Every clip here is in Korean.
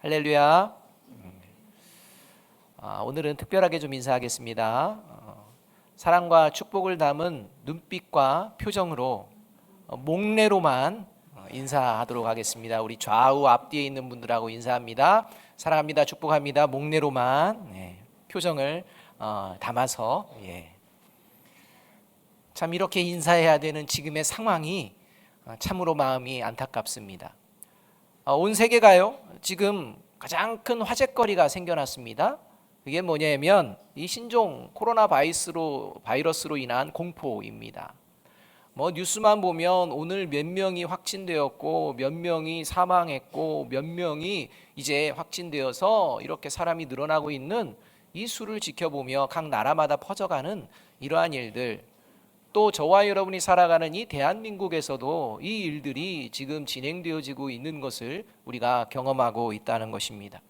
할렐루야. 오늘은 특별하게 좀 인사하겠습니다. 사랑과 축복을 담은 눈빛과 표정으로 목례로만 인사하도록 하겠습니다. 우리 좌우 앞뒤에 있는 분들하고 인사합니다. 사랑합니다. 축복합니다. 목례로만 표정을 담아서 참 이렇게 인사해야 되는 지금의 상황이 참으로 마음이 안타깝습니다. 온 세계가요, 지금 가장 큰 화제거리가 생겨났습니다. 그게 뭐냐면 이 신종 코로나 바이러스로 인한 공포입니다. 뉴스만 보면 오늘 몇 명이 확진되었고 몇 명이 사망했고 몇 명이 이제 확진되어서 이렇게 사람이 늘어나고 있는 이 수를 지켜보며 각 나라마다 퍼져가는 이러한 일들, 또 저와 여러분이 살아가는 이 대한민국에서도 이 일들이 지금 진행되어지고 있는 것을 우리가 경험하고 있다는 것입니다.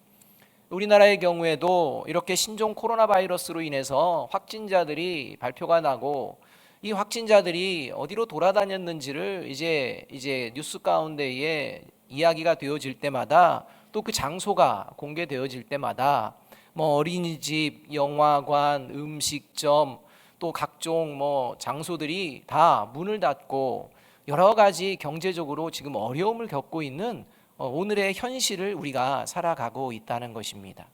우리나라의 경우에도 이렇게 신종 코로나 바이러스로 인해서 확진자들이 발표가 나고 이 확진자들이 어디로 돌아다녔는지를 이제 뉴스 가운데에 이야기가 되어질 때마다, 또 그 장소가 공개되어질 때마다 어린이집, 영화관, 음식점, 또 각종 장소들이 다 문을 닫고 여러 가지 경제적으로 지금 어려움을 겪고 있는 오늘의 현실을 우리가 살아가고 있다는 것입니다.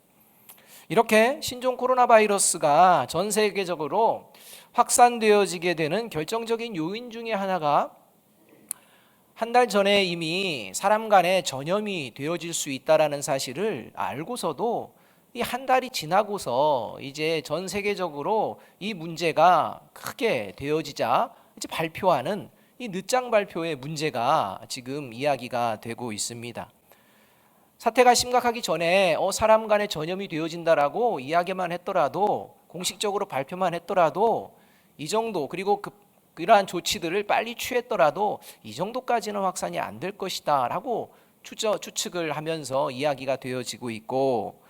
이렇게 신종 코로나 바이러스가 전 세계적으로 확산되어지게 되는 결정적인 요인 중에 하나가 한 달 전에 이미 사람 간에 전염이 되어질 수 있다는 사실을 알고서도 이 한 달이 지나고서 이제 전 세계적으로 이 문제가 크게 되어지자 이제 발표하는 이 늦장 발표의 문제가 지금 이야기가 되고 있습니다. 사태가 심각하기 전에 사람 간에 전염이 되어진다라고 이야기만 했더라도, 공식적으로 발표만 했더라도 이 정도, 그리고 이러한 조치들을 빨리 취했더라도 이 정도까지는 확산이 안 될 것이다 라고 추측을 하면서 이야기가 되어지고 있고,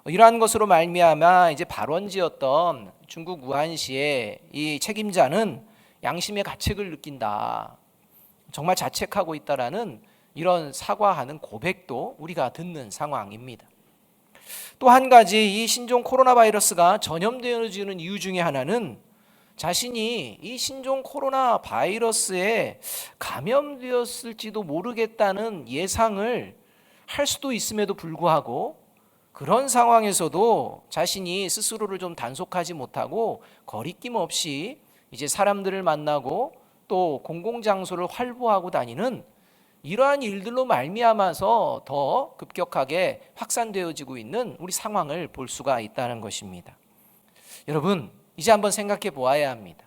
이러한 것으로 말미암아 이제 발원지였던 중국 우한시의 이 책임자는 양심의 가책을 느낀다, 정말 자책하고 있다라는 이런 사과하는 고백도 우리가 듣는 상황입니다. 또 한 가지, 이 신종 코로나 바이러스가 전염되어지는 이유 중에 하나는 자신이 이 신종 코로나 바이러스에 감염되었을지도 모르겠다는 예상을 할 수도 있음에도 불구하고, 그런 상황에서도 자신이 스스로를 좀 단속하지 못하고 거리낌 없이 이제 사람들을 만나고 또 공공장소를 활보하고 다니는 이러한 일들로 말미암아서 더 급격하게 확산되어지고 있는 우리 상황을 볼 수가 있다는 것입니다. 여러분, 이제 한번 생각해 보아야 합니다.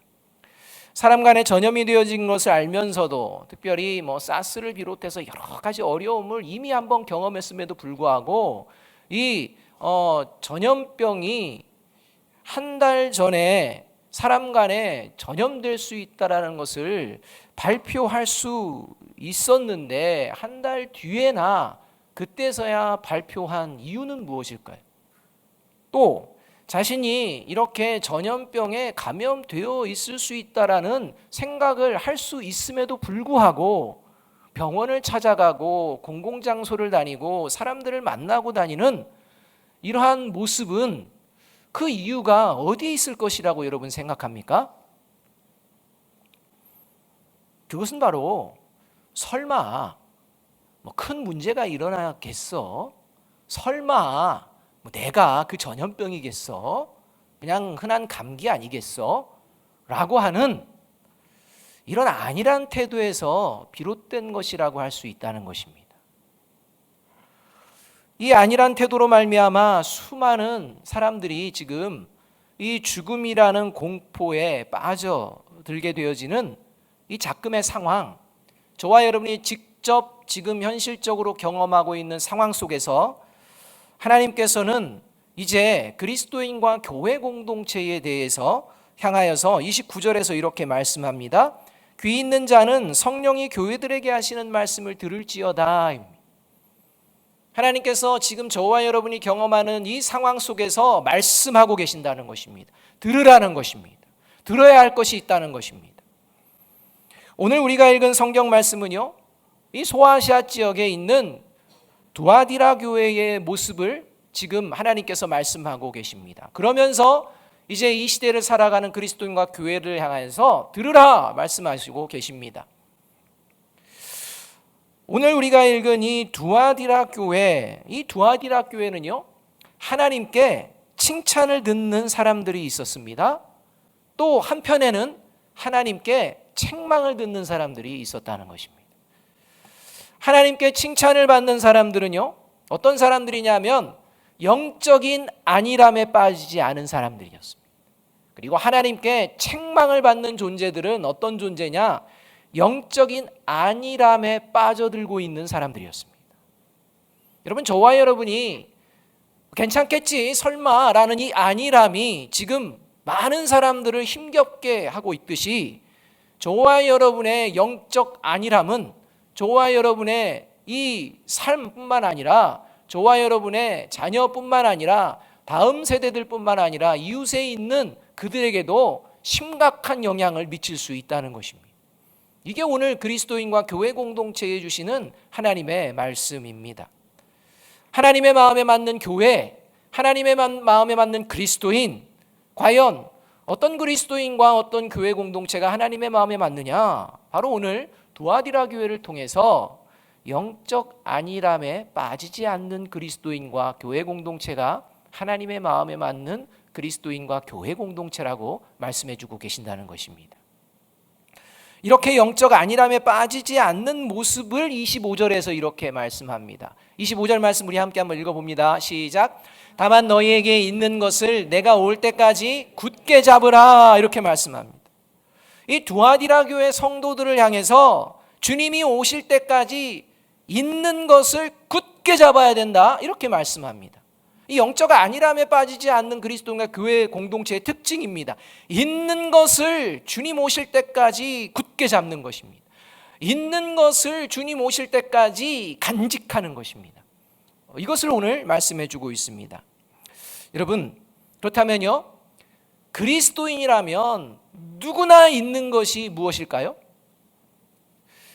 사람 간에 전염이 되어진 것을 알면서도, 특별히 사스를 비롯해서 여러 가지 어려움을 이미 한번 경험했음에도 불구하고 이 전염병이 한 달 전에 사람 간에 전염될 수 있다는 것을 발표할 수 있었는데 한 달 뒤에나 그때서야 발표한 이유는 무엇일까요? 또 자신이 이렇게 전염병에 감염되어 있을 수 있다라는 생각을 할 수 있음에도 불구하고 병원을 찾아가고 공공장소를 다니고 사람들을 만나고 다니는 이러한 모습은 그 이유가 어디에 있을 것이라고 여러분 생각합니까? 그것은 바로 설마 큰 문제가 일어나겠어? 설마 내가 그 전염병이겠어? 그냥 흔한 감기 아니겠어? 라고 하는 이런 안일한 태도에서 비롯된 것이라고 할 수 있다는 것입니다. 이 안일한 태도로 말미암아 수많은 사람들이 지금 이 죽음이라는 공포에 빠져들게 되어지는 이 작금의 상황, 저와 여러분이 직접 지금 현실적으로 경험하고 있는 상황 속에서 하나님께서는 이제 그리스도인과 교회 공동체에 대해서 향하여서 29절에서 이렇게 말씀합니다. 귀 있는 자는 성령이 교회들에게 하시는 말씀을 들을지어다. 하나님께서 지금 저와 여러분이 경험하는 이 상황 속에서 말씀하고 계신다는 것입니다. 들으라는 것입니다. 들어야 할 것이 있다는 것입니다. 오늘 우리가 읽은 성경 말씀은요, 이 소아시아 지역에 있는 두아디라 교회의 모습을 지금 하나님께서 말씀하고 계십니다. 그러면서 이제 이 시대를 살아가는 그리스도인과 교회를 향해서 들으라 말씀하시고 계십니다. 오늘 우리가 읽은 이 두아디라 교회는요, 하나님께 칭찬을 듣는 사람들이 있었습니다. 또 한편에는 하나님께 책망을 듣는 사람들이 있었다는 것입니다. 하나님께 칭찬을 받는 사람들은요, 어떤 사람들이냐면 영적인 안일함에 빠지지 않은 사람들이었습니다. 그리고 하나님께 책망을 받는 존재들은 어떤 존재냐? 영적인 안일함에 빠져들고 있는 사람들이었습니다. 여러분, 저와 여러분이 괜찮겠지 설마 라는 이 안일함이 지금 많은 사람들을 힘겹게 하고 있듯이, 저와 여러분의 영적 안일함은 저와 여러분의 이 삶뿐만 아니라 저와 여러분의 자녀뿐만 아니라 다음 세대들뿐만 아니라 이웃에 있는 그들에게도 심각한 영향을 미칠 수 있다는 것입니다. 이게 오늘 그리스도인과 교회 공동체에 주시는 하나님의 말씀입니다. 하나님의 마음에 맞는 교회, 하나님의 마음에 맞는 그리스도인, 과연 어떤 그리스도인과 어떤 교회 공동체가 하나님의 마음에 맞느냐? 바로 오늘 두아디라 교회를 통해서 영적 안일함에 빠지지 않는 그리스도인과 교회 공동체가 하나님의 마음에 맞는 그리스도인과 교회 공동체라고 말씀해 주고 계신다는 것입니다. 이렇게 영적 안일함에 빠지지 않는 모습을 25절에서 이렇게 말씀합니다. 25절 말씀 우리 함께 한번 읽어봅니다. 시작. 다만 너희에게 있는 것을 내가 올 때까지 굳게 잡으라, 이렇게 말씀합니다. 이 두아디라 교회 성도들을 향해서 주님이 오실 때까지 있는 것을 굳게 잡아야 된다, 이렇게 말씀합니다. 이 영적 안일함에 빠지지 않는 그리스도인과 교회 공동체의 특징입니다. 있는 것을 주님 오실 때까지 굳게 잡는 것입니다. 있는 것을 주님 오실 때까지 간직하는 것입니다. 이것을 오늘 말씀해 주고 있습니다. 여러분, 그렇다면요, 그리스도인이라면 누구나 있는 것이 무엇일까요?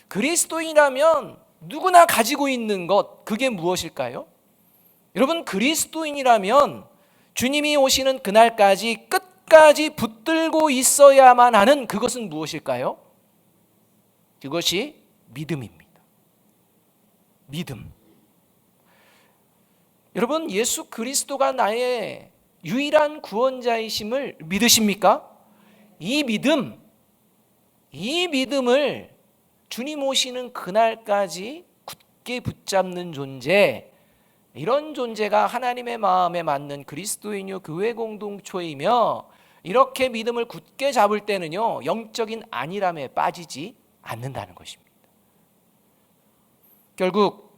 그리스도인이라면 누구나 가지고 있는 것, 그게 무엇일까요? 여러분, 그리스도인이라면 주님이 오시는 그날까지 끝까지 붙들고 있어야만 하는 그것은 무엇일까요? 그것이 믿음입니다. 믿음. 여러분, 예수 그리스도가 나의 유일한 구원자이심을 믿으십니까? 이 믿음을 주님 오시는 그날까지 굳게 붙잡는 존재, 이런 존재가 하나님의 마음에 맞는 그리스도인요 교회 공동체이며, 이렇게 믿음을 굳게 잡을 때는요 영적인 안일함에 빠지지 않는다는 것입니다. 결국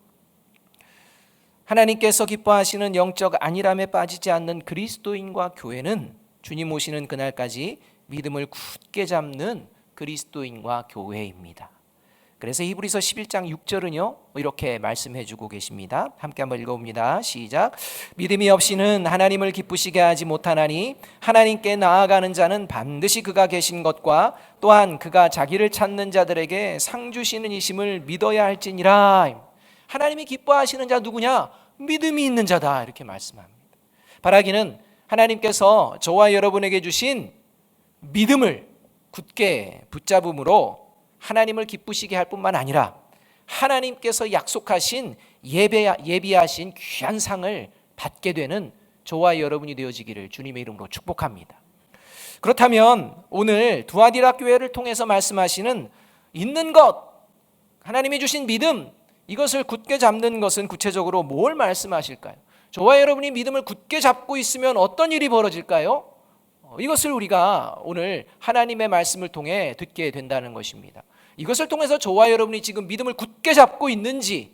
하나님께서 기뻐하시는 영적 안일함에 빠지지 않는 그리스도인과 교회는 주님 오시는 그날까지 믿음을 굳게 잡는 그리스도인과 교회입니다. 그래서 히브리서 11장 6절은요 이렇게 말씀해 주고 계십니다. 함께 한번 읽어봅니다. 시작. 믿음이 없이는 하나님을 기쁘시게 하지 못하나니 하나님께 나아가는 자는 반드시 그가 계신 것과 또한 그가 자기를 찾는 자들에게 상 주시는 이심을 믿어야 할지니라. 하나님이 기뻐하시는 자 누구냐? 믿음이 있는 자다, 이렇게 말씀합니다. 바라기는 하나님께서 저와 여러분에게 주신 믿음을 굳게 붙잡음으로 하나님을 기쁘시게 할 뿐만 아니라 하나님께서 약속하신 예비하신 귀한 상을 받게 되는 저와 여러분이 되어지기를 주님의 이름으로 축복합니다. 그렇다면 오늘 두아디라 교회를 통해서 말씀하시는 있는 것, 하나님이 주신 믿음, 이것을 굳게 잡는 것은 구체적으로 뭘 말씀하실까요? 저와 여러분이 믿음을 굳게 잡고 있으면 어떤 일이 벌어질까요? 이것을 우리가 오늘 하나님의 말씀을 통해 듣게 된다는 것입니다. 이것을 통해서 저와 여러분이 지금 믿음을 굳게 잡고 있는지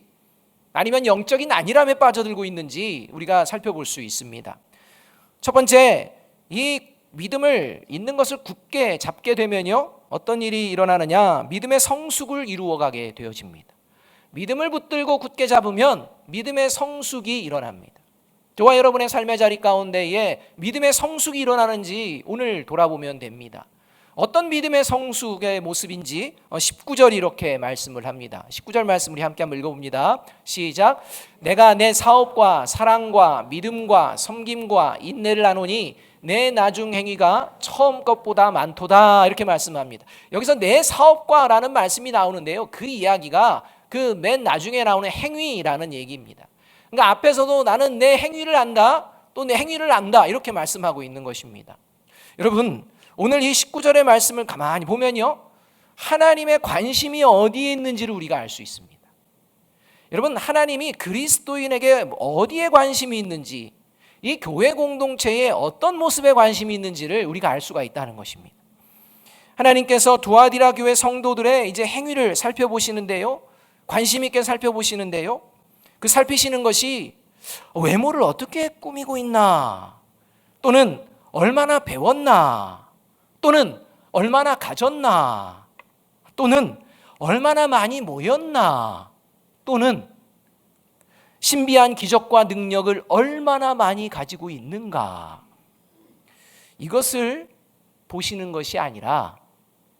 아니면 영적인 안일함에 빠져들고 있는지 우리가 살펴볼 수 있습니다. 첫 번째, 이 믿음을 있는 것을 굳게 잡게 되면요 어떤 일이 일어나느냐? 믿음의 성숙을 이루어가게 되어집니다. 믿음을 붙들고 굳게 잡으면 믿음의 성숙이 일어납니다. 저와 여러분의 삶의 자리 가운데에 믿음의 성숙이 일어나는지 오늘 돌아보면 됩니다. 어떤 믿음의 성숙의 모습인지 19절 이렇게 말씀을 합니다. 19절 말씀 우리 함께 한번 읽어봅니다. 시작. 내가 내 사업과 사랑과 믿음과 섬김과 인내를 나누니 내 나중 행위가 처음 것보다 많도다, 이렇게 말씀합니다. 여기서 내 사업과라는 말씀이 나오는데요, 그 이야기가 그 맨 나중에 나오는 행위라는 얘기입니다. 그러니까 앞에서도 나는 내 행위를 안다, 또 내 행위를 안다, 이렇게 말씀하고 있는 것입니다. 여러분, 오늘 이 19절의 말씀을 가만히 보면요, 하나님의 관심이 어디에 있는지를 우리가 알 수 있습니다. 여러분, 하나님이 그리스도인에게 어디에 관심이 있는지, 이 교회 공동체에 어떤 모습에 관심이 있는지를 우리가 알 수가 있다는 것입니다. 하나님께서 두아디라 교회 성도들의 이제 행위를 살펴보시는데요, 관심 있게 살펴보시는데요, 그 살피시는 것이 외모를 어떻게 꾸미고 있나, 또는 얼마나 배웠나, 또는 얼마나 가졌나, 또는 얼마나 많이 모였나, 또는 신비한 기적과 능력을 얼마나 많이 가지고 있는가, 이것을 보시는 것이 아니라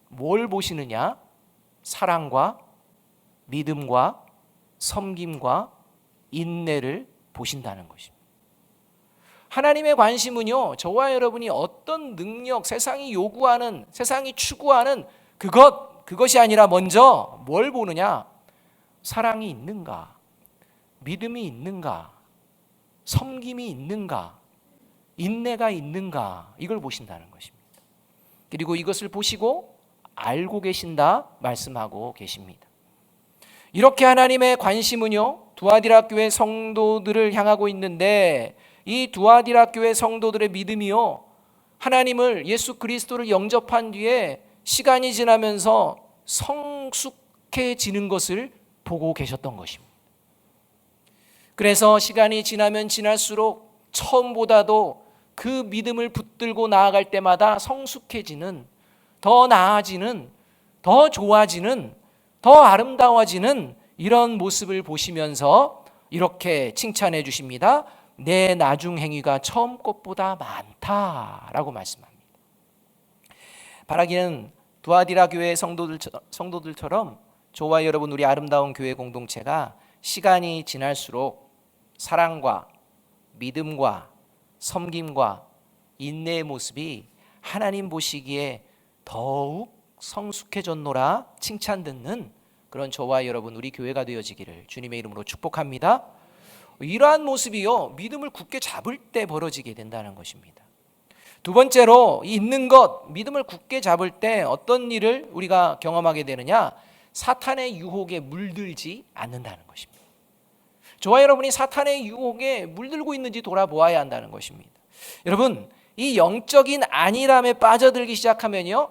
뭘 보시느냐? 사랑과 믿음과 섬김과 인내를 보신다는 것입니다. 하나님의 관심은요, 저와 여러분이 어떤 능력, 세상이 요구하는, 세상이 추구하는 그것이 아니라 먼저 뭘 보느냐? 사랑이 있는가, 믿음이 있는가, 섬김이 있는가, 인내가 있는가, 이걸 보신다는 것입니다. 그리고 이것을 보시고 알고 계신다 말씀하고 계십니다. 이렇게 하나님의 관심은요, 두아디라 교회 성도들을 향하고 있는데, 이 두아디라 교회 성도들의 믿음이요, 하나님을, 예수 그리스도를 영접한 뒤에 시간이 지나면서 성숙해지는 것을 보고 계셨던 것입니다. 그래서 시간이 지나면 지날수록 처음보다도 그 믿음을 붙들고 나아갈 때마다 성숙해지는, 더 나아지는, 더 좋아지는, 더 아름다워지는 이런 모습을 보시면서 이렇게 칭찬해 주십니다. 내 나중 행위가 처음 것보다 많다라고 말씀합니다. 바라기는 두아디라 교회 성도들처럼 저와 여러분, 우리 아름다운 교회 공동체가 시간이 지날수록 사랑과 믿음과 섬김과 인내의 모습이 하나님 보시기에 더욱 성숙해졌노라 칭찬 듣는 그런 저와 여러분, 우리 교회가 되어지기를 주님의 이름으로 축복합니다. 이러한 모습이요, 믿음을 굳게 잡을 때 벌어지게 된다는 것입니다. 두 번째로, 있는 것, 믿음을 굳게 잡을 때 어떤 일을 우리가 경험하게 되느냐? 사탄의 유혹에 물들지 않는다는 것입니다. 저와 여러분이 사탄의 유혹에 물들고 있는지 돌아보아야 한다는 것입니다. 여러분, 이 영적인 안일함에 빠져들기 시작하면요,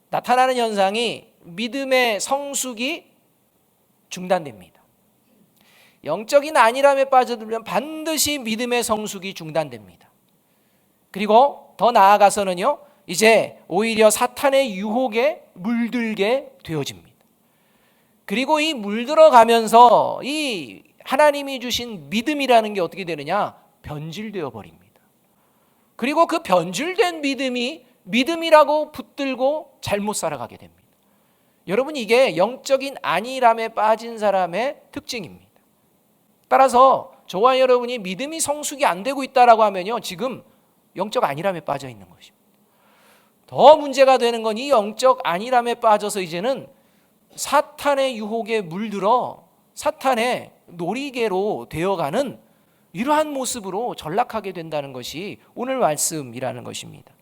나타나는 현상이 믿음의 성숙이 중단됩니다. 영적인 안일함에 빠져들면 반드시 믿음의 성숙이 중단됩니다. 그리고 더 나아가서는요, 이제 오히려 사탄의 유혹에 물들게 되어집니다. 그리고 이 물들어가면서 이 하나님이 주신 믿음이라는 게 어떻게 되느냐? 변질되어 버립니다. 그리고 그 변질된 믿음이 믿음이라고 붙들고 잘못 살아가게 됩니다. 여러분, 이게 영적인 안일함에 빠진 사람의 특징입니다. 따라서 저와 여러분이 믿음이 성숙이 안 되고 있다라고 하면요, 지금 영적 안일함에 빠져 있는 것입니다. 더 문제가 되는 건 이 영적 안일함에 빠져서 이제는 사탄의 유혹에 물들어 사탄의 놀이개로 되어가는 이러한 모습으로 전락하게 된다는 것이 오늘 말씀이라는 것입니다.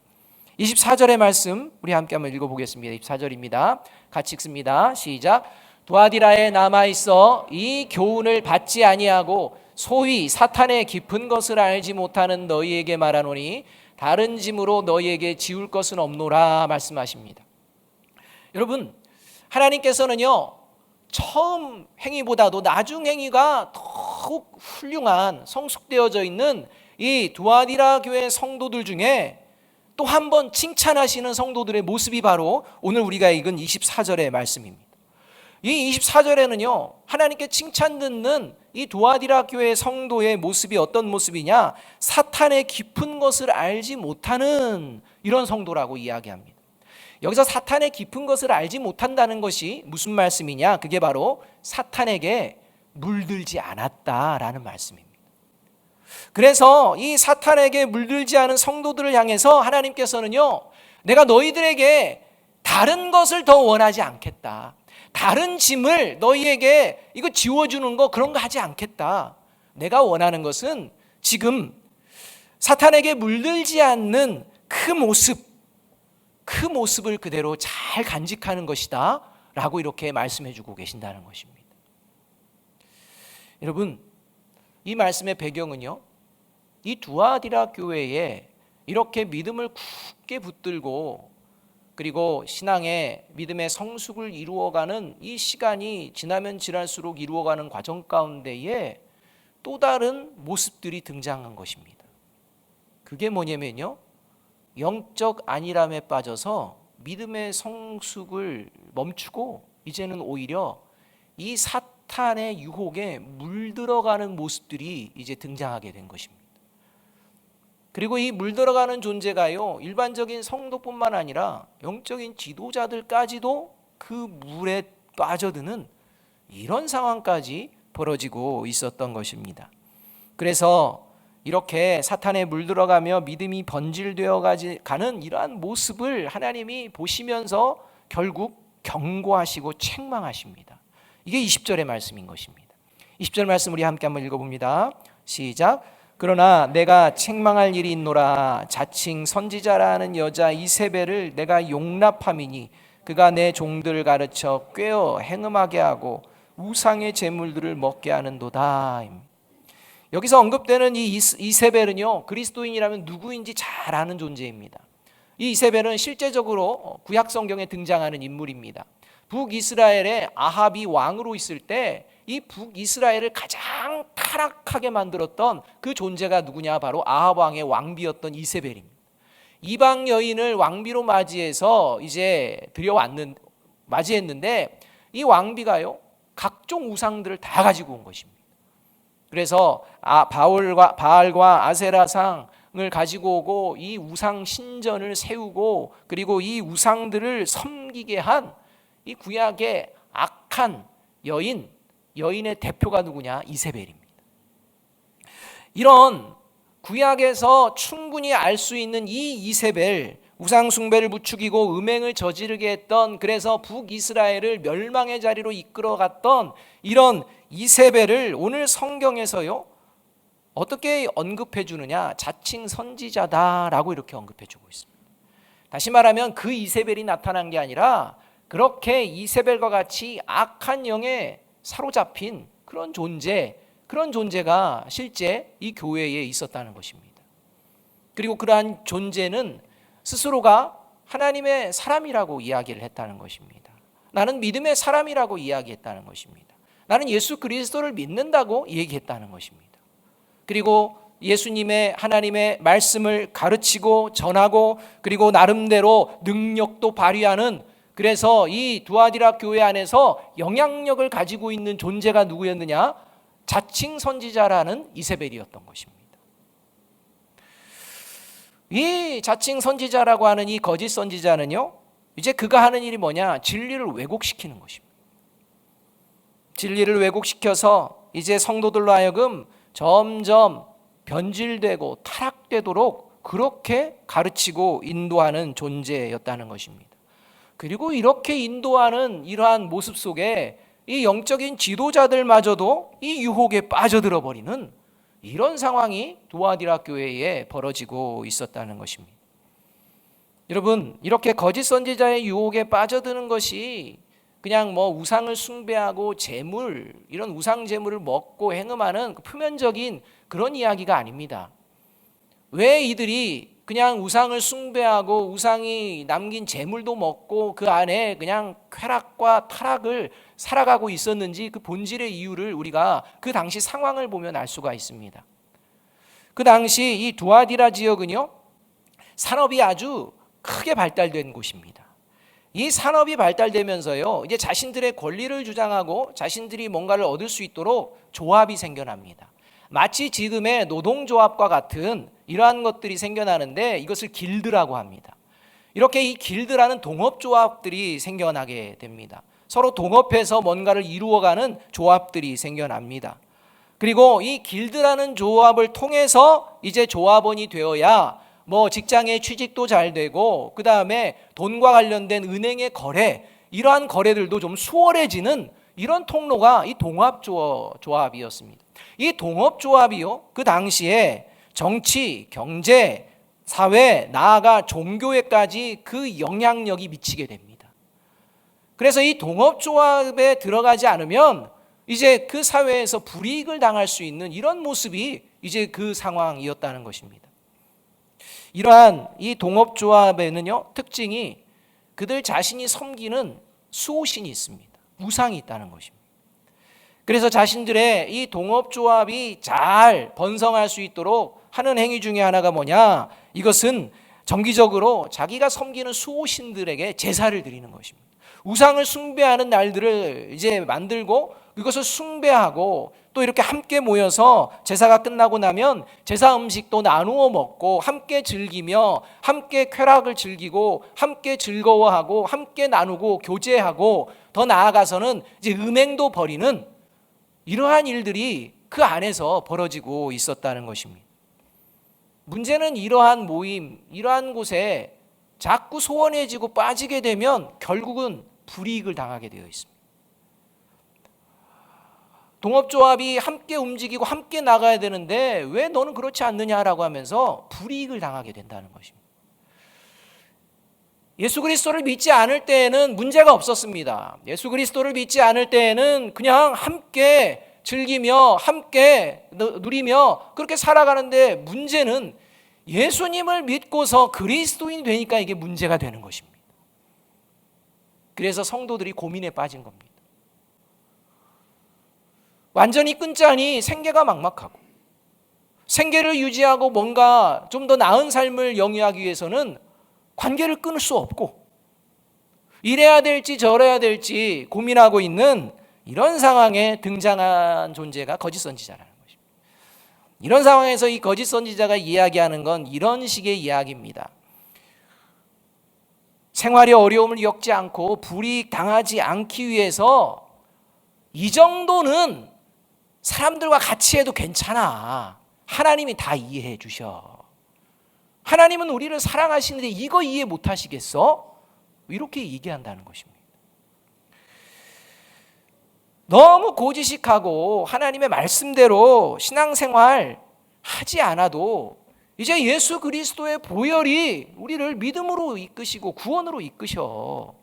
24절의 말씀 우리 함께 한번 읽어보겠습니다. 24절입니다. 같이 읽습니다. 시작. 두아디라에 남아있어 이 교훈을 받지 아니하고 소위 사탄의 깊은 것을 알지 못하는 너희에게 말하노니 다른 짐으로 너희에게 지울 것은 없노라 말씀하십니다. 여러분, 하나님께서는요, 처음 행위보다도 나중 행위가 더욱 훌륭한 성숙되어져 있는 이 두아디라 교회 성도들 중에 또 한 번 칭찬하시는 성도들의 모습이 바로 오늘 우리가 읽은 24절의 말씀입니다. 이 24절에는요, 하나님께 칭찬 듣는 이 두아디라 교회 성도의 모습이 어떤 모습이냐? 사탄의 깊은 것을 알지 못하는 이런 성도라고 이야기합니다. 여기서 사탄의 깊은 것을 알지 못한다는 것이 무슨 말씀이냐? 그게 바로 사탄에게 물들지 않았다라는 말씀입니다. 그래서 이 사탄에게 물들지 않은 성도들을 향해서 하나님께서는요, 내가 너희들에게 다른 것을 더 원하지 않겠다. 다른 짐을 너희에게 이거 지워주는 거 그런 거 하지 않겠다. 내가 원하는 것은 지금 사탄에게 물들지 않는 그 모습을 그대로 잘 간직하는 것이다 라고 이렇게 말씀해 주고 계신다는 것입니다. 여러분, 이 말씀의 배경은요, 이 두아디라 교회에 이렇게 믿음을 굳게 붙들고 그리고 신앙의 믿음의 성숙을 이루어가는 이 시간이 지나면 지날수록 이루어가는 과정 가운데에 또 다른 모습들이 등장한 것입니다. 그게 뭐냐면요, 영적 안일함에 빠져서 믿음의 성숙을 멈추고 이제는 오히려 이 사탄의 유혹에 물들어가는 모습들이 이제 등장하게 된 것입니다. 그리고 이 물들어가는 존재가요, 일반적인 성도뿐만 아니라 영적인 지도자들까지도 그 물에 빠져드는 이런 상황까지 벌어지고 있었던 것입니다. 그래서 이렇게 사탄에 물들어가며 믿음이 번질되어 가는 이러한 모습을 하나님이 보시면서 결국 경고하시고 책망하십니다. 이게 20절의 말씀인 것입니다. 20절 말씀 우리 함께 한번 읽어봅니다. 시작. 그러나 내가 책망할 일이 있노라. 자칭 선지자라는 여자 이세벨을 내가 용납함이니 그가 내 종들을 가르쳐 꾀어 행음하게 하고 우상의 제물들을 먹게 하는도다. 여기서 언급되는 이 이세벨은요, 그리스도인이라면 누구인지 잘 아는 존재입니다. 이 이세벨은 실제적으로 구약 성경에 등장하는 인물입니다. 북이스라엘의 아합이 왕으로 있을 때 이 북이스라엘을 가장 타락하게 만들었던 그 존재가 누구냐? 바로 아합 왕의 왕비였던 이세벨입니다. 이방 여인을 왕비로 맞이해서 이제 맞이했는데 이 왕비가요, 각종 우상들을 다 가지고 온 것입니다. 그래서 바알과 아세라상을 가지고 오고 이 우상 신전을 세우고 그리고 이 우상들을 섬기게 한 이 구약의 악한 여인의 대표가 누구냐? 이세벨입니다. 이런 구약에서 충분히 알 수 있는 이 이세벨, 우상 숭배를 부추기고 음행을 저지르게 했던, 그래서 북이스라엘을 멸망의 자리로 이끌어갔던 이런 이세벨을 오늘 성경에서요, 어떻게 언급해 주느냐? 자칭 선지자다라고 이렇게 언급해 주고 있습니다. 다시 말하면 그 이세벨이 나타난 게 아니라 그렇게 이세벨과 같이 악한 영에 사로잡힌 그런 존재가 실제 이 교회에 있었다는 것입니다. 그리고 그러한 존재는 스스로가 하나님의 사람이라고 이야기를 했다는 것입니다. 나는 믿음의 사람이라고 이야기했다는 것입니다. 나는 예수 그리스도를 믿는다고 얘기했다는 것입니다. 그리고 예수님의 하나님의 말씀을 가르치고 전하고 그리고 나름대로 능력도 발휘하는, 그래서 이 두아디라 교회 안에서 영향력을 가지고 있는 존재가 누구였느냐? 자칭 선지자라는 이세벨이었던 것입니다. 이 자칭 선지자라고 하는 이 거짓 선지자는요, 이제 그가 하는 일이 뭐냐? 진리를 왜곡시키는 것입니다. 진리를 왜곡시켜서 이제 성도들로 하여금 점점 변질되고 타락되도록 그렇게 가르치고 인도하는 존재였다는 것입니다. 그리고 이렇게 인도하는 이러한 모습 속에 이 영적인 지도자들마저도 이 유혹에 빠져들어 버리는 이런 상황이 두아디라 교회에 벌어지고 있었다는 것입니다. 여러분, 이렇게 거짓 선지자의 유혹에 빠져드는 것이 그냥 우상을 숭배하고 이런 우상 제물을 먹고 행음하는 그 표면적인 그런 이야기가 아닙니다. 왜 이들이 그냥 우상을 숭배하고 우상이 남긴 제물도 먹고 그 안에 그냥 쾌락과 타락을 살아가고 있었는지 그 본질의 이유를 우리가 그 당시 상황을 보면 알 수가 있습니다. 그 당시 이 두아디라 지역은요, 산업이 아주 크게 발달된 곳입니다. 이 산업이 발달되면서요, 이제 자신들의 권리를 주장하고 자신들이 뭔가를 얻을 수 있도록 조합이 생겨납니다. 마치 지금의 노동조합과 같은 이러한 것들이 생겨나는데 이것을 길드라고 합니다. 이렇게 이 길드라는 동업조합들이 생겨나게 됩니다. 서로 동업해서 뭔가를 이루어가는 조합들이 생겨납니다. 그리고 이 길드라는 조합을 통해서 이제 조합원이 되어야 뭐 직장의 취직도 잘 되고, 그 다음에 돈과 관련된 은행의 거래, 이러한 거래들도 좀 수월해지는 이런 통로가 이 동업조합이었습니다. 이 동업조합이요, 그 당시에 정치, 경제, 사회, 나아가 종교에까지 그 영향력이 미치게 됩니다. 그래서 이 동업조합에 들어가지 않으면 이제 그 사회에서 불이익을 당할 수 있는 이런 모습이 이제 그 상황이었다는 것입니다. 이러한 이 동업조합에는요, 특징이 그들 자신이 섬기는 수호신이 있습니다. 우상이 있다는 것입니다. 그래서 자신들의 이 동업조합이 잘 번성할 수 있도록 하는 행위 중에 하나가 뭐냐? 이것은 정기적으로 자기가 섬기는 수호신들에게 제사를 드리는 것입니다. 우상을 숭배하는 날들을 이제 만들고 이것을 숭배하고, 또 이렇게 함께 모여서 제사가 끝나고 나면 제사 음식도 나누어 먹고 함께 즐기며 함께 쾌락을 즐기고 함께 즐거워하고 함께 나누고 교제하고, 더 나아가서는 이제 음행도 벌이는 이러한 일들이 그 안에서 벌어지고 있었다는 것입니다. 문제는 이러한 모임, 이러한 곳에 자꾸 소원해지고 빠지게 되면 결국은 불이익을 당하게 되어 있습니다. 동업조합이 함께 움직이고 함께 나가야 되는데 왜 너는 그렇지 않느냐라고 하면서 불이익을 당하게 된다는 것입니다. 예수 그리스도를 믿지 않을 때에는 문제가 없었습니다. 예수 그리스도를 믿지 않을 때에는 그냥 함께 즐기며 함께 누리며 그렇게 살아가는데, 문제는 예수님을 믿고서 그리스도인이 되니까 이게 문제가 되는 것입니다. 그래서 성도들이 고민에 빠진 겁니다. 완전히 끊자니 생계가 막막하고, 생계를 유지하고 뭔가 좀 더 나은 삶을 영위하기 위해서는 관계를 끊을 수 없고, 이래야 될지 저래야 될지 고민하고 있는 이런 상황에 등장한 존재가 거짓 선지자라는 것입니다. 이런 상황에서 이 거짓 선지자가 이야기하는 건 이런 식의 이야기입니다. 생활의 어려움을 겪지 않고 불이익 당하지 않기 위해서 이 정도는 사람들과 같이 해도 괜찮아. 하나님이 다 이해해 주셔. 하나님은 우리를 사랑하시는데 이거 이해 못 하시겠어? 이렇게 얘기한다는 것입니다. 너무 고지식하고 하나님의 말씀대로 신앙생활 하지 않아도 이제 예수 그리스도의 보혈이 우리를 믿음으로 이끄시고 구원으로 이끄셔.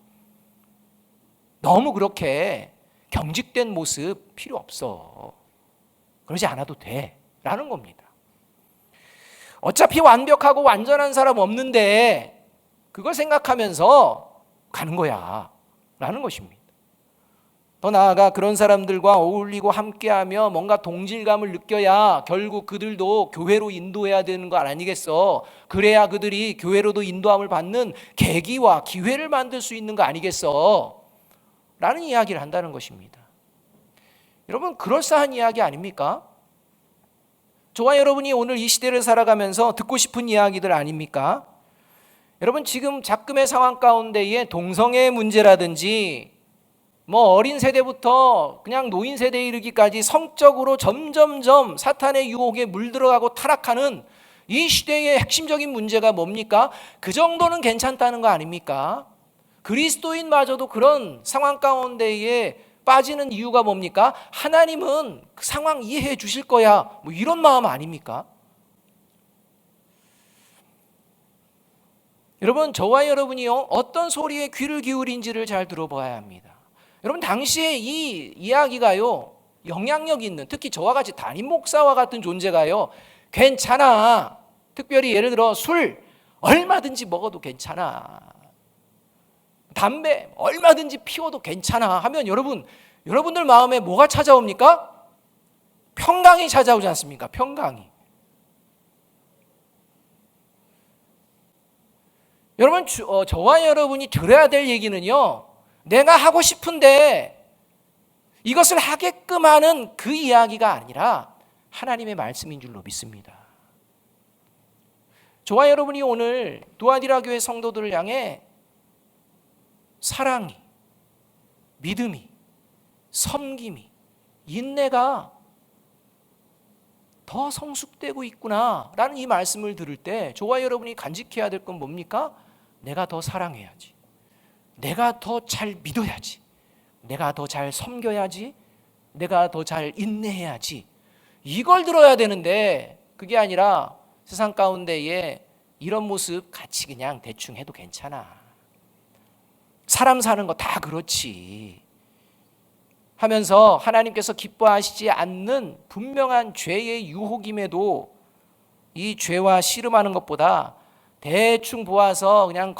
너무 그렇게 경직된 모습 필요 없어. 그러지 않아도 돼 라는 겁니다. 어차피 완벽하고 완전한 사람 없는데 그걸 생각하면서 가는 거야 라는 것입니다. 더 나아가 그런 사람들과 어울리고 함께하며 뭔가 동질감을 느껴야 결국 그들도 교회로 인도해야 되는 거 아니겠어? 그래야 그들이 교회로도 인도함을 받는 계기와 기회를 만들 수 있는 거 아니겠어? 라는 이야기를 한다는 것입니다. 여러분, 그럴싸한 이야기 아닙니까? 저와 여러분이 오늘 이 시대를 살아가면서 듣고 싶은 이야기들 아닙니까? 여러분, 지금 작금의 상황 가운데에 동성애의 문제라든지 뭐 어린 세대부터 그냥 노인 세대에 이르기까지 성적으로 점점점 사탄의 유혹에 물들어가고 타락하는 이 시대의 핵심적인 문제가 뭡니까? 그 정도는 괜찮다는 거 아닙니까? 그리스도인마저도 그런 상황 가운데에 빠지는 이유가 뭡니까? 하나님은 그 상황 이해해 주실 거야, 뭐 이런 마음 아닙니까? 여러분, 저와 여러분이요, 어떤 소리에 귀를 기울인지를 잘 들어봐야 합니다. 여러분, 당시에 이 이야기가요, 영향력 있는, 특히 저와 같이 담임 목사와 같은 존재가요, 괜찮아, 특별히 예를 들어 술 얼마든지 먹어도 괜찮아, 담배 얼마든지 피워도 괜찮아 하면 여러분들 마음에 뭐가 찾아옵니까? 평강이 찾아오지 않습니까? 평강이. 여러분, 저와 여러분이 들어야 될 얘기는요, 내가 하고 싶은데 이것을 하게끔 하는 그 이야기가 아니라 하나님의 말씀인 줄로 믿습니다. 저와 여러분이 오늘 두아디라 교회 성도들을 향해 사랑이, 믿음이, 섬김이, 인내가 더 성숙되고 있구나라는 이 말씀을 들을 때 저와 여러분이 간직해야 될 건 뭡니까? 내가 더 사랑해야지, 내가 더 잘 믿어야지, 내가 더 잘 섬겨야지, 내가 더 잘 인내해야지, 이걸 들어야 되는데 그게 아니라 세상 가운데에 이런 모습 같이 그냥 대충 해도 괜찮아, 사람 사는 거 다 그렇지 하면서 하나님께서 기뻐하시지 않는 분명한 죄의 유혹임에도 이 죄와 씨름하는 것보다 대충 보아서 그냥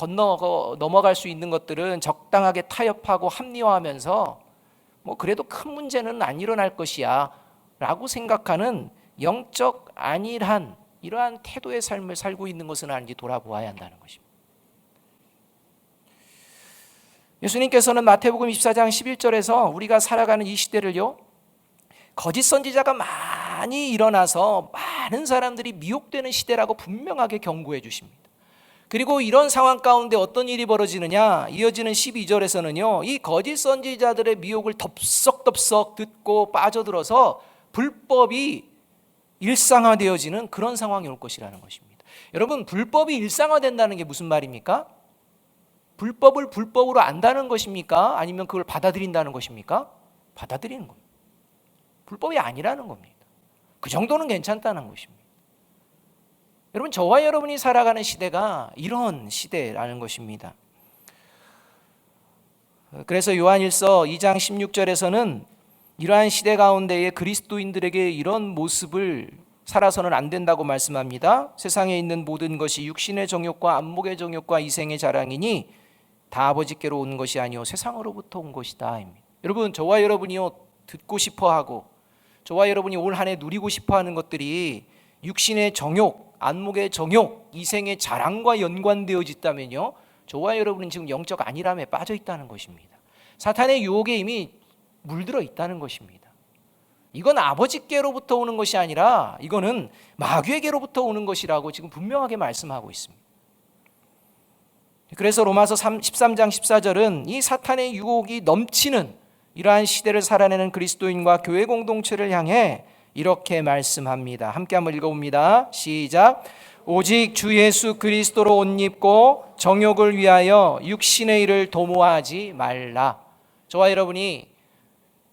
넘어갈 수 있는 것들은 적당하게 타협하고 합리화하면서 뭐 그래도 큰 문제는 안 일어날 것이야 라고 생각하는 영적 안일한 이러한 태도의 삶을 살고 있는 것은 아닌지 돌아보아야 한다는 것입니다. 예수님께서는 마태복음 24장 11절에서 우리가 살아가는 이 시대를요, 거짓 선지자가 많이 일어나서 많은 사람들이 미혹되는 시대라고 분명하게 경고해 주십니다. 그리고 이런 상황 가운데 어떤 일이 벌어지느냐, 이어지는 12절에서는요, 이 거짓 선지자들의 미혹을 덥석덥석 듣고 빠져들어서 불법이 일상화되어지는 그런 상황이 올 것이라는 것입니다. 여러분, 불법이 일상화된다는 게 무슨 말입니까? 불법을 불법으로 안다는 것입니까? 아니면 그걸 받아들인다는 것입니까? 받아들이는 겁니다. 불법이 아니라는 겁니다. 그 정도는 괜찮다는 것입니다. 여러분, 저와 여러분이 살아가는 시대가 이런 시대라는 것입니다. 그래서 요한일서 2장 16절에서는 이러한 시대 가운데에 그리스도인들에게 이런 모습을 살아서는 안 된다고 말씀합니다. 세상에 있는 모든 것이 육신의 정욕과 안목의 정욕과 이생의 자랑이니 다 아버지께로 온 것이 아니요 세상으로부터 온 것이다. 여러분, 저와 여러분이요 듣고 싶어하고 저와 여러분이 올 한 해 누리고 싶어하는 것들이 육신의 정욕, 안목의 정욕, 이생의 자랑과 연관되어져 있다면요, 저와 여러분은 지금 영적 안일함에 빠져 있다는 것입니다. 사탄의 유혹에 이미 물들어 있다는 것입니다. 이건 아버지께로부터 오는 것이 아니라 이거는 마귀에게로부터 오는 것이라고 지금 분명하게 말씀하고 있습니다. 그래서 로마서 13장 14절은 이 사탄의 유혹이 넘치는 이러한 시대를 살아내는 그리스도인과 교회 공동체를 향해 이렇게 말씀합니다. 함께 한번 읽어봅니다. 시작. 오직 주 예수 그리스도로 옷 입고 정욕을 위하여 육신의 일을 도모하지 말라. 저와 여러분이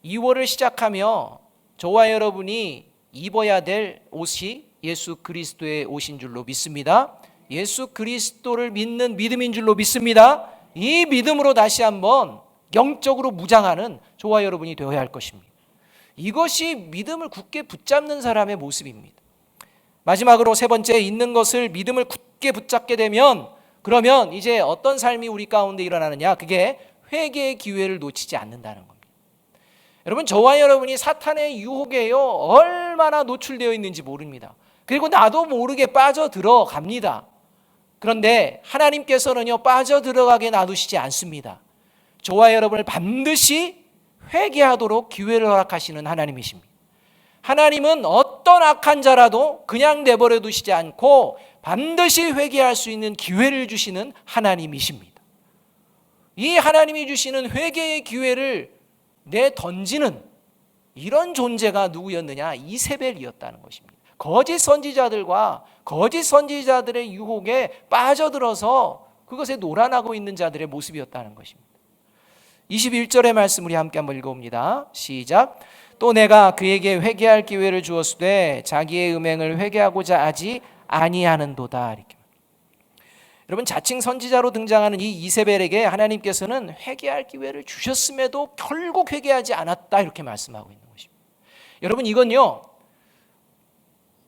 2월을 시작하며 저와 여러분이 입어야 될 옷이 예수 그리스도의 옷인 줄로 믿습니다. 예수 그리스도를 믿는 믿음인 줄로 믿습니다. 이 믿음으로 다시 한번 영적으로 무장하는 저와 여러분이 되어야 할 것입니다. 이것이 믿음을 굳게 붙잡는 사람의 모습입니다. 마지막으로 세 번째, 있는 것을 믿음을 굳게 붙잡게 되면 그러면 이제 어떤 삶이 우리 가운데 일어나느냐, 그게 회개의 기회를 놓치지 않는다는 겁니다. 여러분, 저와 여러분이 사탄의 유혹에요 얼마나 노출되어 있는지 모릅니다. 그리고 나도 모르게 빠져들어갑니다. 그런데 하나님께서는요 빠져들어가게 놔두시지 않습니다. 저와 여러분을 반드시 회개하도록 기회를 허락하시는 하나님이십니다. 하나님은 어떤 악한 자라도 그냥 내버려 두시지 않고 반드시 회개할 수 있는 기회를 주시는 하나님이십니다. 이 하나님이 주시는 회개의 기회를 내던지는 이런 존재가 누구였느냐? 이세벨이었다는 것입니다. 거짓 선지자들과 거짓 선지자들의 유혹에 빠져들어서 그것에 놀아나고 있는 자들의 모습이었다는 것입니다. 21절의 말씀 우리 함께 한번 읽어봅니다. 시작. 또 내가 그에게 회개할 기회를 주었으되 자기의 음행을 회개하고자 하지 아니하는도다. 이렇게. 여러분, 자칭 선지자로 등장하는 이 이세벨에게 하나님께서는 회개할 기회를 주셨음에도 결국 회개하지 않았다 이렇게 말씀하고 있는 것입니다. 여러분, 이건요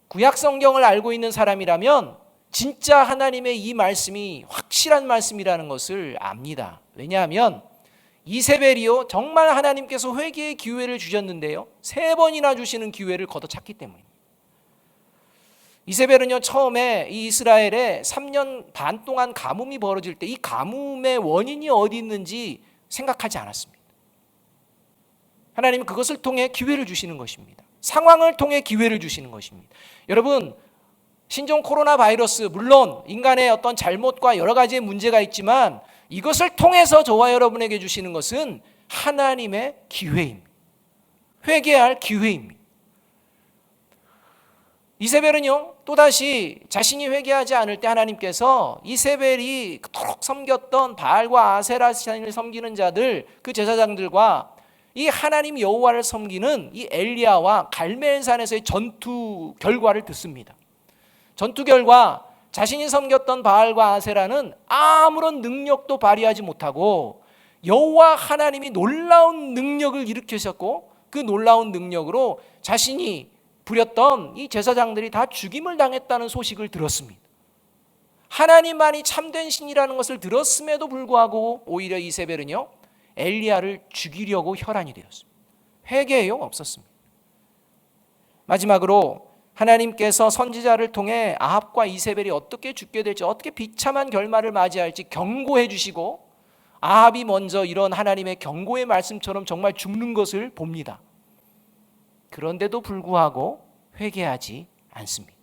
구약 성경을 알고 있는 사람이라면 진짜 하나님의 이 말씀이 확실한 말씀이라는 것을 압니다. 왜냐하면 이세벨이요 정말 하나님께서 회개의 기회를 주셨는데요 3번이나 주시는 기회를 걷어찼기 때문입니다. 이세벨은요 처음에 이 이스라엘에 3년 반 동안 가뭄이 벌어질 때 이 가뭄의 원인이 어디 있는지 생각하지 않았습니다. 하나님은 그것을 통해 기회를 주시는 것입니다. 상황을 통해 기회를 주시는 것입니다. 여러분, 신종 코로나 바이러스, 물론 인간의 어떤 잘못과 여러 가지의 문제가 있지만 이것을 통해서 저와 여러분에게 주시는 것은 하나님의 기회입니다. 회개할 기회입니다. 이세벨은요, 또다시 자신이 회개하지 않을 때 하나님께서 이세벨이 그토록 섬겼던 바알과 아세라 신을 섬기는 자들, 그 제사장들과 이 하나님 여호와를 섬기는 이 엘리야와 갈멜산에서의 전투 결과를 듣습니다. 전투 결과 자신이 섬겼던 바알과 아세라는 아무런 능력도 발휘하지 못하고 여호와 하나님이 놀라운 능력을 일으키셨고 그 놀라운 능력으로 자신이 부렸던 이 제사장들이 다 죽임을 당했다는 소식을 들었습니다. 하나님만이 참된 신이라는 것을 들었음에도 불구하고 오히려 이세벨은요, 엘리야를 죽이려고 혈안이 되었습니다. 회개요 없었습니다. 마지막으로 하나님께서 선지자를 통해 아합과 이세벨이 어떻게 죽게 될지, 어떻게 비참한 결말을 맞이할지 경고해 주시고 아합이 먼저 이런 하나님의 경고의 말씀처럼 정말 죽는 것을 봅니다. 그런데도 불구하고 회개하지 않습니다.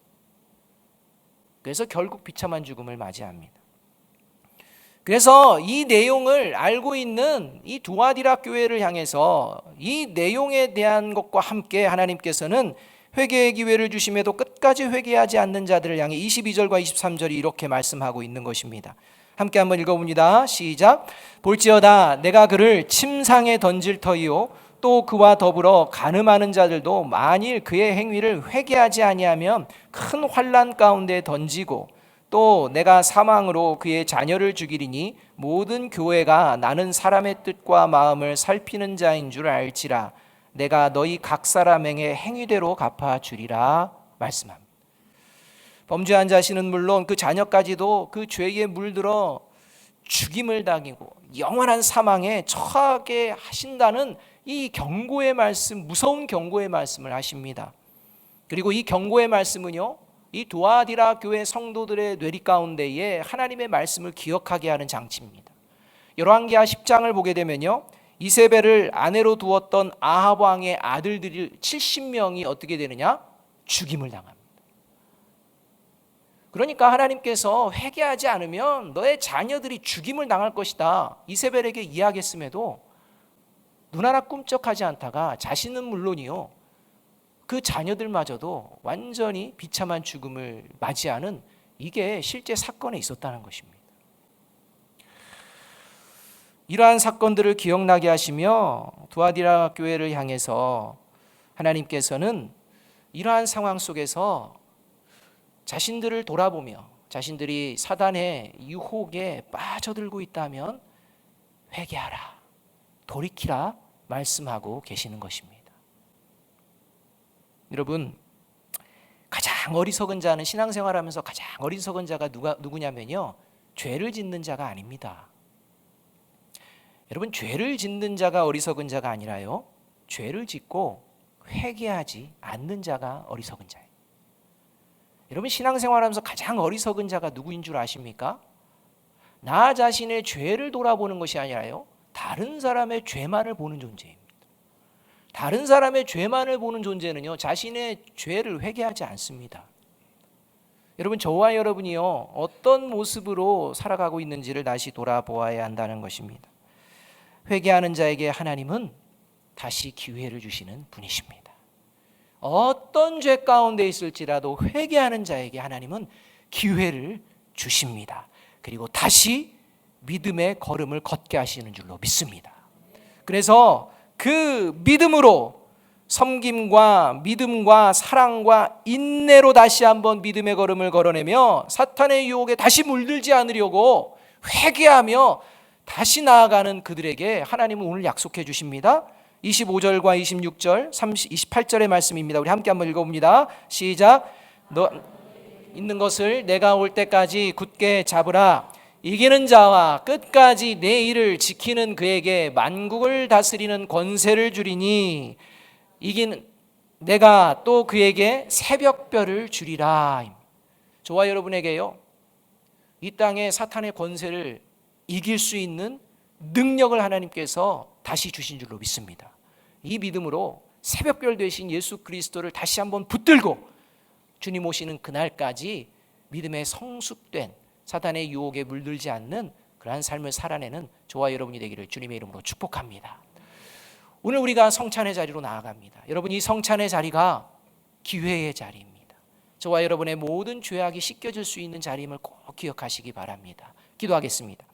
그래서 결국 비참한 죽음을 맞이합니다. 그래서 이 내용을 알고 있는 이 두아디라 교회를 향해서 이 내용에 대한 것과 함께 하나님께서는 회개의 기회를 주심에도 끝까지 회개하지 않는 자들을 향해 22절과 23절이 이렇게 말씀하고 있는 것입니다. 함께 한번 읽어봅니다. 시작. 볼지어다 내가 그를 침상에 던질 터이요 또 그와 더불어 간음하는 자들도 만일 그의 행위를 회개하지 아니하면 큰 환난 가운데 던지고 또 내가 사망으로 그의 자녀를 죽이리니 모든 교회가 나는 사람의 뜻과 마음을 살피는 자인 줄 알지라. 내가 너희 각 사람 행의 행위대로 갚아주리라 말씀합니다. 범죄한 자신은 물론 그 자녀까지도 그 죄에 물들어 죽임을 당하고 영원한 사망에 처하게 하신다는 이 경고의 말씀, 무서운 경고의 말씀을 하십니다. 그리고 이 경고의 말씀은요, 이 두아디라 교회 성도들의 뇌리 가운데에 하나님의 말씀을 기억하게 하는 장치입니다. 열왕기하 10장을 보게 되면요, 이세벨을 아내로 두었던 아합 왕의 아들들이 70명이 어떻게 되느냐? 죽임을 당합니다. 그러니까 하나님께서 회개하지 않으면 너의 자녀들이 죽임을 당할 것이다, 이세벨에게 이야기했음에도 눈 하나 꿈쩍하지 않다가 자신은 물론이요, 그 자녀들마저도 완전히 비참한 죽음을 맞이하는, 이게 실제 사건에 있었다는 것입니다. 이러한 사건들을 기억나게 하시며 두아디라 교회를 향해서 하나님께서는 이러한 상황 속에서 자신들을 돌아보며 자신들이 사단의 유혹에 빠져들고 있다면 회개하라, 돌이키라 말씀하고 계시는 것입니다. 여러분, 가장 어리석은 자는, 신앙생활하면서 가장 어리석은 자가 누구냐면요, 죄를 짓는 자가 아닙니다. 여러분, 죄를 짓는 자가 어리석은 자가 아니라요, 죄를 짓고 회개하지 않는 자가 어리석은 자예요. 여러분, 신앙생활하면서 가장 어리석은 자가 누구인 줄 아십니까? 나 자신의 죄를 돌아보는 것이 아니라요, 다른 사람의 죄만을 보는 존재입니다. 다른 사람의 죄만을 보는 존재는요, 자신의 죄를 회개하지 않습니다. 여러분, 저와 여러분이요, 어떤 모습으로 살아가고 있는지를 다시 돌아보아야 한다는 것입니다. 회개하는 자에게 하나님은 다시 기회를 주시는 분이십니다. 어떤 죄 가운데 있을지라도 회개하는 자에게 하나님은 기회를 주십니다. 그리고 다시 믿음의 걸음을 걷게 하시는 줄로 믿습니다. 그래서 그 믿음으로 섬김과 믿음과 사랑과 인내로 다시 한번 믿음의 걸음을 걸어내며 사탄의 유혹에 다시 물들지 않으려고 회개하며 다시 나아가는 그들에게 하나님은 오늘 약속해 주십니다. 25절과 26절, 28절의 말씀입니다. 우리 함께 한번 읽어봅니다. 시작. 너 있는 것을 내가 올 때까지 굳게 잡으라. 이기는 자와 끝까지 내 일을 지키는 그에게 만국을 다스리는 권세를 주리니 내가 또 그에게 새벽별을 주리라. 저와 여러분에게요, 이 땅에 사탄의 권세를 이길 수 있는 능력을 하나님께서 다시 주신 줄로 믿습니다. 이 믿음으로 새벽별 되신 예수 그리스도를 다시 한번 붙들고 주님 오시는 그날까지 믿음의 성숙된 사탄의 유혹에 물들지 않는 그러한 삶을 살아내는 저와 여러분이 되기를 주님의 이름으로 축복합니다. 오늘 우리가 성찬의 자리로 나아갑니다. 여러분, 이 성찬의 자리가 기회의 자리입니다. 저와 여러분의 모든 죄악이 씻겨질 수 있는 자리임을 꼭 기억하시기 바랍니다. 기도하겠습니다.